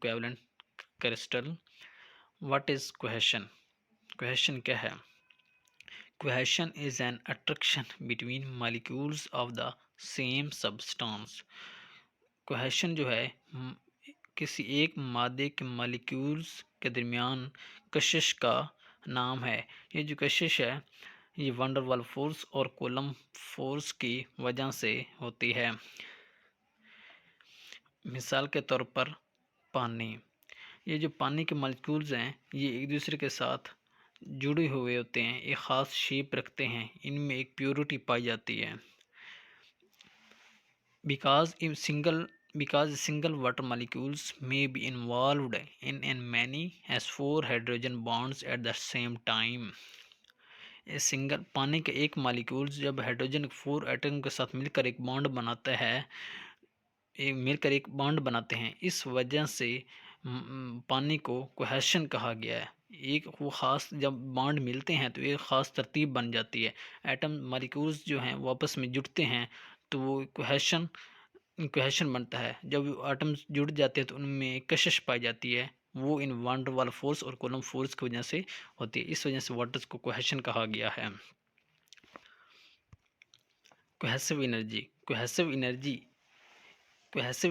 Equivalent crystal. What is cohesion? Cohesion क्या है? Cohesion is an attraction between molecules of the same substance. Cohesion जो है किसी एक मादे के मॉलिक्यूल्स के दरमियान कशिश का नाम है। ये जो कशिश है ये वंडर वाल फोर्स और कूलम फोर्स की वजह से होती है। मिसाल के तौर पर पानी, ये जो पानी के मॉलिक्यूल्स हैं ये एक दूसरे के साथ जुड़े हुए होते हैं, एक ख़ास शेप रखते हैं, इनमें एक प्योरिटी पाई जाती है। because single water molecules may be involved in many as four hydrogen bonds at the same time। Single पानी के एक मॉलिक्यूल्स जब हाइड्रोजन 4 एटम के साथ मिलकर एक बॉन्ड बनाता है, एक बॉन्ड बनाते हैं, इस वजह से पानी को कोहेशन कहा गया है। एक वो ख़ास जब बॉन्ड मिलते हैं तो एक ख़ास तरतीब बन जाती है, एटम मॉलिक्यूल्स जो हैं वो आपस में जुड़ते हैं तो वो कोहेशन बनता है। जब एटम्स जुड़ जाते हैं तो उनमें कशिश पाई जाती है, वो इन वान डर वाल फोर्स और कूलम फोर्स की वजह से होती है। इस वजह से वाटर्स को कोहेशन कहा गया है। Cohesive energy, cohesive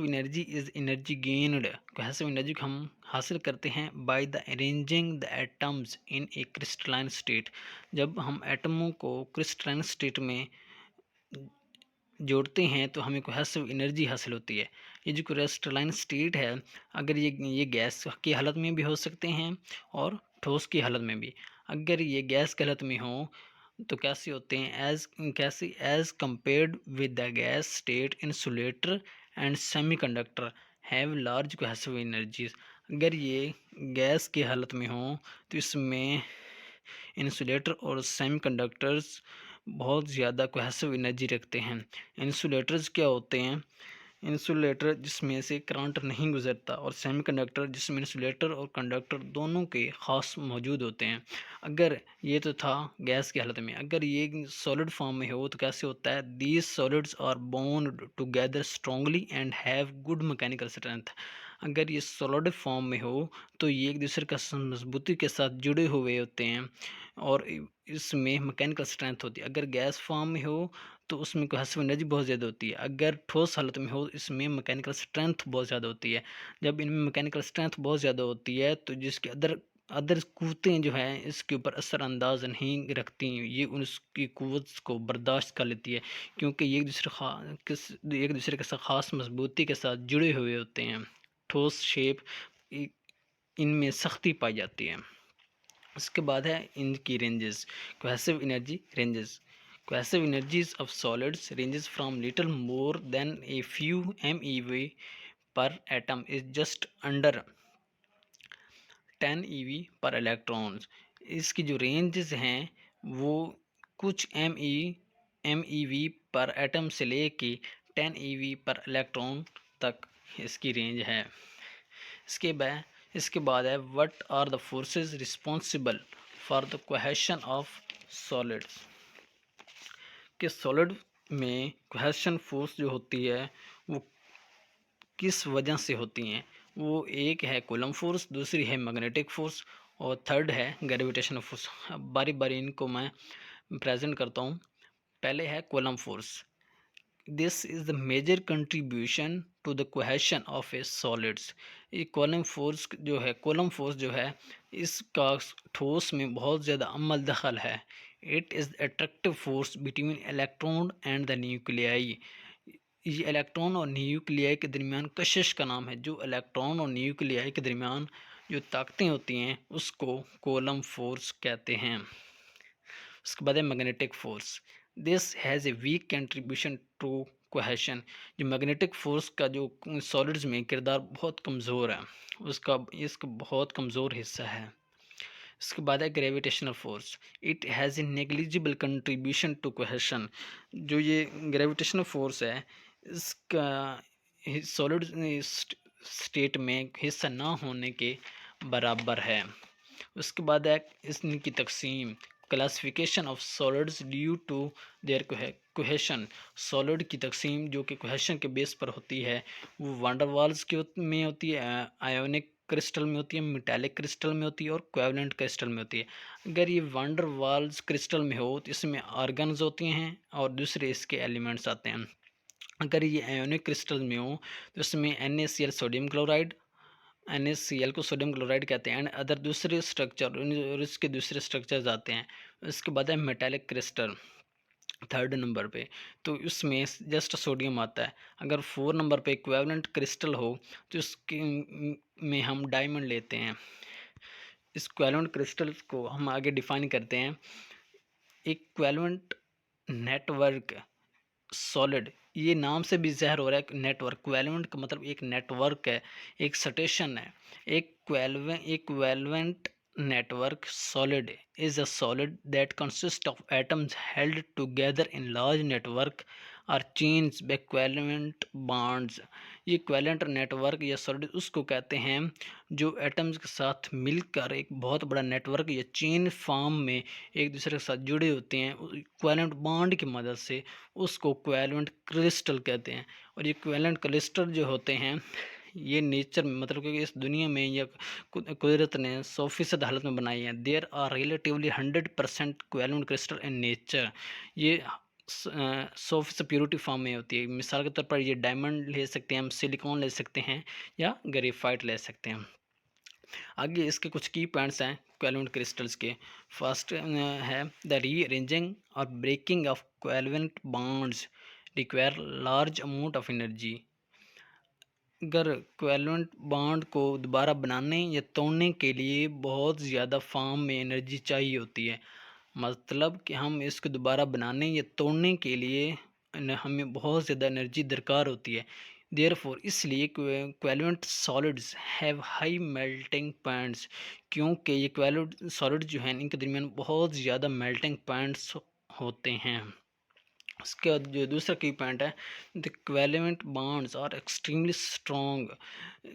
energy is energy gained. Cohesive energy को हम हासिल करते हैं by the arranging the atoms in A crystalline state. जब हम एटमों को क्रिस्टलाइन स्टेट में जोड़ते हैं तो हमें कोहेसिव एनर्जी हासिल होती है। ये जो क्रिस्टलाइन स्टेट है, अगर ये गैस की हालत में भी हो सकते हैं और ठोस की हालत में भी। अगर ये गैस की हालत में हो तो कैसे होते हैं, as compared with the gas state, insulator and semiconductor have large cohesive energies. अगर ये गैस की हालत में हो तो इसमें इंसुलेटर और सेमीकंडक्टर्स बहुत ज़्यादा कोहेसिव एनर्जी रखते हैं। इंसुलेटर्स क्या होते हैं? इंसुलेटर जिसमें से करंट नहीं गुजरता, और सेमीकंडक्टर जिसमें इंसुलेटर और कंडक्टर दोनों के ख़ास मौजूद होते हैं। अगर ये तो था गैस की हालत में, अगर ये सॉलिड फॉर्म में हो तो कैसे होता है? These solids are bond together strongly and have good mechanical strength. अगर ये सॉलिड फॉर्म में हो तो ये एक दूसरे का मजबूती के साथ जुड़े हुए होते हैं और इसमें मैकेनिकल स्ट्रेंथ होती है। अगर गैस फॉर्म में हो तो उसमें कोहेसिव एनर्जी बहुत ज़्यादा होती है। अगर ठोस हालत में हो इसमें मैकेनिकल स्ट्रेंथ बहुत ज़्यादा होती है। जब इनमें मैकेनिकल स्ट्रेंथ बहुत ज़्यादा होती है तो जिसके अदर कुव्वतें जो हैं इसके ऊपर असरअंदाज नहीं रखती, ये उसकी कुव्वत को बर्दाश्त कर लेती है, क्योंकि ये एक दूसरे के साथ ख़ास मजबूती के साथ जुड़े हुए होते हैं। ठोस शेप इनमें सख्ती पाई जाती है। उसके बाद है इनकी ranges. Cohesive energy ranges. Cohesive energies of solids ranges from little more than a few MeV per atom is just under 10 eV per electrons। इसकी जो रेंजेस हैं वो कुछ MeV पर एटम से लेके 10 eV पर इलेक्ट्रॉन तक इसकी रेंज है। इसके बाद है what are the forces responsible for the cohesion of solids. कि सॉलिड में कोहेशन फोर्स जो होती है वो किस वजह से होती हैं? वो एक है कूलम फोर्स, दूसरी है मैग्नेटिक फोर्स और थर्ड है ग्रेविटेशनल फोर्स। अब बारी बारी इनको मैं प्रेजेंट करता हूँ। पहले है Coulomb force. This is the major contribution to the cohesion of a solids. ये कूलम फोर्स जो है इसका ठोस में बहुत ज़्यादा अमल दखल है। It is attractive force between electron and the nuclei. ये इलेक्ट्रॉन और न्यूक्लियाई के दरमियान कशिश का नाम है। जो इलेक्ट्रॉन और न्यूक्लियाई के दरमियान जो ताकतें होती हैं उसको कूलम फोर्स कहते हैं। उसके बाद है magnetic force. This has a weak contribution to cohesion. जो मैग्नेटिक फोर्स का जो सॉलिड्स में किरदार बहुत कमज़ोर है, इसका बहुत कमज़ोर हिस्सा है। इसके बाद है gravitational force. It has a negligible contribution to cohesion. जो ये ग्रेविटेशनल फोर्स है इसका सॉलिड स्टेट में हिस्सा ना होने के बराबर है। उसके बाद है इनकी तकसीम। Classification of solids due to their cohesion. Solid की तकसीम जो कि कोहेशन के बेस पर होती है वो वांडरवाल्स में होती है, आयोनिक क्रिस्टल में होती है, मेटालिक क्रिस्टल में होती है और कोवैलेंट क्रिस्टल में होती है। अगर ये वांडरवाल्स क्रिस्टल में हो तो इसमें आर्गन्स होते हैं और दूसरे इसके एलिमेंट्स आते हैं। अगर ये आयोनिक क्रिस्टल में हो तो इसमें NaCl सोडियम क्लोराइड, NaCl को सोडियम क्लोराइड कहते हैं, एंड अदर दूसरे स्ट्रक्चर और इसके दूसरे स्ट्रक्चर्स आते हैं। उसके बाद है मेटालिक क्रिस्टल थर्ड नंबर पे, तो उसमें जस्ट सोडियम आता है। अगर 4 नंबर पे इक्विवेलेंट क्रिस्टल हो तो उसके में हम डायमंड लेते हैं। इस इक्विवेलेंट क्रिस्टल्स को हम आगे डिफाइन करते हैं। इक्विवेलेंट नेटवर्क सॉलिड, ये नाम से भी ज़ाहिर हो रहा है नेटवर्क। इक्विवेलेंट का मतलब एक नेटवर्क है, एक स्टेशन है। एक equivalent network solid is a solid that consists of atoms held together in large network or chains by covalent bonds। ये covalent network या solid उसको कहते हैं जो एटम्स के साथ मिलकर एक बहुत बड़ा नेटवर्क या चेन फॉर्म में एक दूसरे के साथ जुड़े होते हैं कोवैलेंट बॉन्ड की मदद से, उसको कोवैलेंट क्रिस्टल कहते हैं। और ये कोवैलेंट क्रिस्टल जो होते हैं ये नेचर में मतलब कि इस दुनिया में या कुदरत ने 100% हालत में बनाई है। There are relatively 100% covalent crystal in nature. ये 100% प्योरिटी फॉर्म में होती है। मिसाल के तौर पर ये डायमंड ले सकते हैं हम, सिलिकॉन ले सकते हैं या ग्रेफाइट ले सकते हैं। आगे इसके कुछ की पॉइंट्स हैं कोवैलेंट क्रिस्टल्स के। फर्स्ट है द रीअरेंजिंग और breaking of covalent bonds require large amount of energy. अगर कोवैलेंट बॉन्ड को दोबारा बनाने या तोड़ने के लिए बहुत ज़्यादा फॉर्म में एनर्जी चाहिए होती है। मतलब कि हम इसको दोबारा बनाने या तोड़ने के लिए हमें बहुत ज़्यादा एनर्जी दरकार होती है। देयरफॉर इसलिए covalent solids have high melting points, क्योंकि ये कोवैलेंट सॉलिड जो हैं इनके दरमियान बहुत ज़्यादा मेल्टिंग पॉइंट्स होते हैं। उसके बाद जो दूसरा की पॉइंट है the covalent bonds are extremely strong.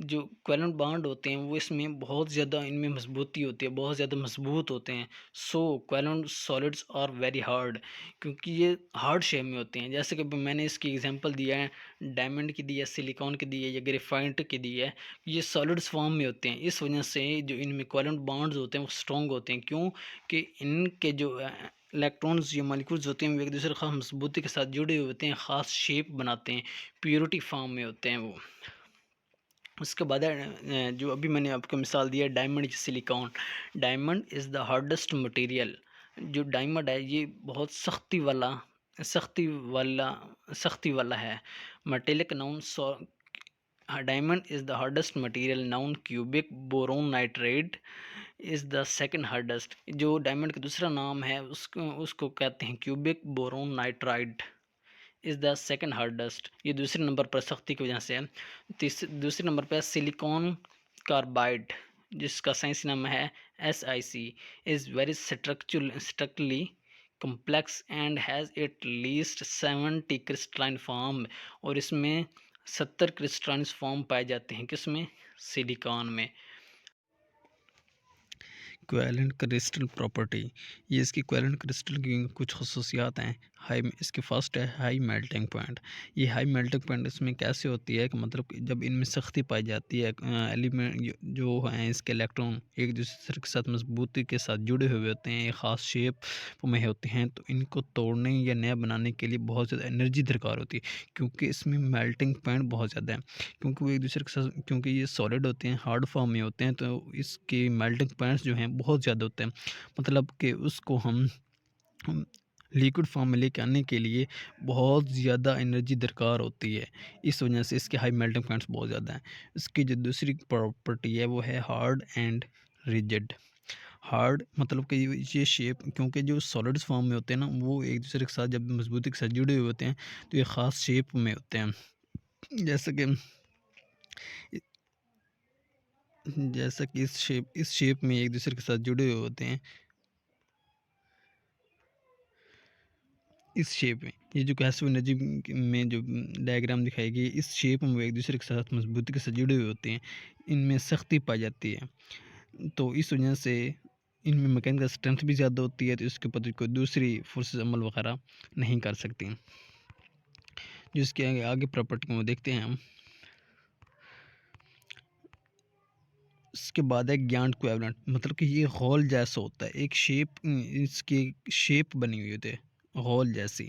जो कोवैलेंट बॉन्ड होते हैं वो इसमें बहुत ज़्यादा इनमें मजबूती होती है, बहुत ज़्यादा मजबूत होते हैं। So covalent solids are very hard, क्योंकि ये हार्ड शेप में होते हैं। जैसे कि मैंने इसकी एग्जांपल दिया है, डायमंड की दी है, सिलिकॉन की दी है या ग्रेफाइट की दी है। ये सॉलिड्स फॉर्म में होते हैं, इस वजह से जो इनमें कोवैलेंट बॉन्ड्स होते हैं वो स्ट्रॉन्ग होते हैं। क्यों कि इनके जो इलेक्ट्रॉन्स या मॉलिक्यूल्स होते हैं वो एक दूसरे खास मजबूती के साथ जुड़े हुए होते हैं, ख़ास शेप बनाते हैं, प्योरिटी फॉर्म में होते हैं वो। उसके बाद जो अभी मैंने आपको मिसाल दिया diamond silicon. Diamond is the hardest material. जो डायमंड है ये बहुत सख्ती वाला है। Metallic noun diamond is the hardest material noun cubic boron nitrate is the second hardest. जो डायमंड का दूसरा नाम है उसको उसको कहते हैं cubic boron nitride is the second hardest. ये दूसरे नंबर पर सख्ती की वजह से है। दूसरे नंबर पर सिलिकॉन कार्बाइड जिसका साइंस नाम है SiC is very structurally complex and has at least 70 crystalline form। और इसमें 70 क्रिस्टलाइन फॉर्म पाए जाते हैं किसमें, सिलिकॉन में। कोवैलेंट क्रिस्टल प्रॉपर्टी, ये इसकी कोवैलेंट क्रिस्टल की कुछ खसूसियात हैं। इसके फर्स्ट है हाई मेल्टिंग पॉइंट। ये हाई मेल्टिंग पॉइंट इसमें कैसे होती है कि मतलब कि जब इनमें सख्ती पाई जाती है, एलिमेंट जो हैं इसके इलेक्ट्रॉन एक दूसरे के साथ मजबूती के साथ जुड़े हुए होते हैं, एक ख़ास शेप में होते हैं, तो इनको तोड़ने या नया बनाने के लिए बहुत ज़्यादा एनर्जी दरकार होती है, क्योंकि इसमें मेल्टिंग पॉइंट बहुत ज़्यादा है। क्योंकि वो एक दूसरे के साथ, क्योंकि ये सॉलिड होते हैं, हार्ड फॉर्म में होते हैं, तो इसके मेल्टिंग पॉइंट्स जो हैं बहुत ज़्यादा होते हैं। मतलब कि उसको हम लिक्विड फॉर्म में लेके आने के लिए बहुत ज़्यादा एनर्जी दरकार होती है। इस वजह से इसके हाई मेल्टिंग पॉइंट्स बहुत ज़्यादा हैं। इसकी जो दूसरी प्रॉपर्टी है वो है हार्ड एंड रिजिड। हार्ड मतलब कि ये शेप, क्योंकि जो सॉलिड्स फॉर्म में होते हैं ना वो एक दूसरे के साथ जब मजबूती के साथ जुड़े हुए होते हैं तो ये ख़ास शेप में होते हैं। जैसा कि इस शेप में एक दूसरे के साथ जुड़े हुए होते हैं। इस शेप में ये जो कैसव एनर्जी में जो डायग्राम दिखाई गई, इस शेप में वो एक दूसरे के साथ मजबूती के साथ जुड़े हुए होते हैं, इनमें सख्ती पाई जाती है। तो इस वजह से इनमें मैकेनिकल स्ट्रेंथ भी ज़्यादा होती है, तो इसके ऊपर कोई दूसरी फोर्सेस अमल वगैरह नहीं कर सकती। जिसके आगे आगे प्रॉपर्टी को देखते हैं हम। इसके बाद है ग्यांट कोएफिशिएंट, मतलब कि ये होल जैसा होता है, एक शेप इसकी शेप बनी हुई होती है होल जैसी।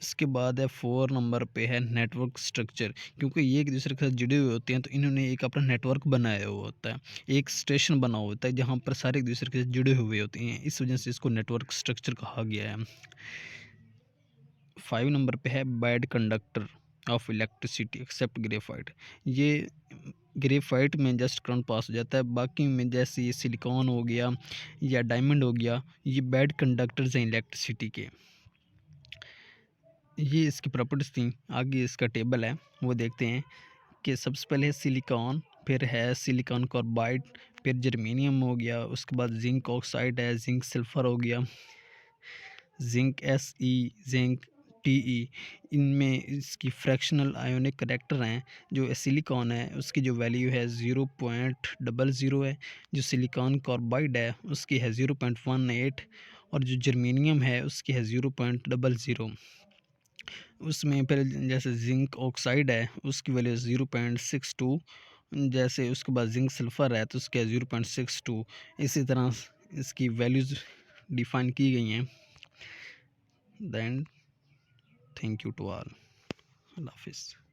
इसके बाद है 4 नंबर पे है नेटवर्क स्ट्रक्चर, क्योंकि ये एक दूसरे के साथ जुड़े हुए होते हैं तो इन्होंने एक अपना नेटवर्क बनाया हुआ होता है, एक स्टेशन बना हुआ होता है जहाँ पर सारे एक दूसरे के साथ जुड़े हुए होते हैं, इस वजह से इसको नेटवर्क स्ट्रक्चर कहा गया है। 5 नंबर पे है bad conductor of electricity except graphite. ये ग्रेफाइट में जस्ट करंट पास हो जाता है, बाकी में जैसे ये सिलिकॉन हो गया या डायमंड हो गया, ये बैड कंडक्टर्स हैं इलेक्ट्रिसिटी के। ये इसकी प्रॉपर्टीज थी, आगे इसका टेबल है वो देखते हैं कि सबसे पहले है सिलिकॉन, फिर है सिलिकॉन कार्बाइड, फिर जर्मेनियम हो गया, उसके बाद जिंक ऑक्साइड है, जिंक सल्फर हो गया, जिंक Fe, जिंक Te। इनमें इसकी फ्रैक्शनल आयोनिक करेक्टर हैं। जो सिलिकॉन है उसकी जो वैल्यू है 0.00 है, जो सिलिकॉन कार्बाइड है उसकी है 0.18, और जो जर्मेनियम है उसकी है 0.00। उसमें फिर जैसे जिंक ऑक्साइड है उसकी वैल्यू 0.62, जैसे उसके बाद जिंक सल्फ़र है तो उसके 0.62, इसी तरह इसकी वैल्यूज़ डिफ़ाइन की गई हैं। Then thank you to all, अल्लाह हाफिज़।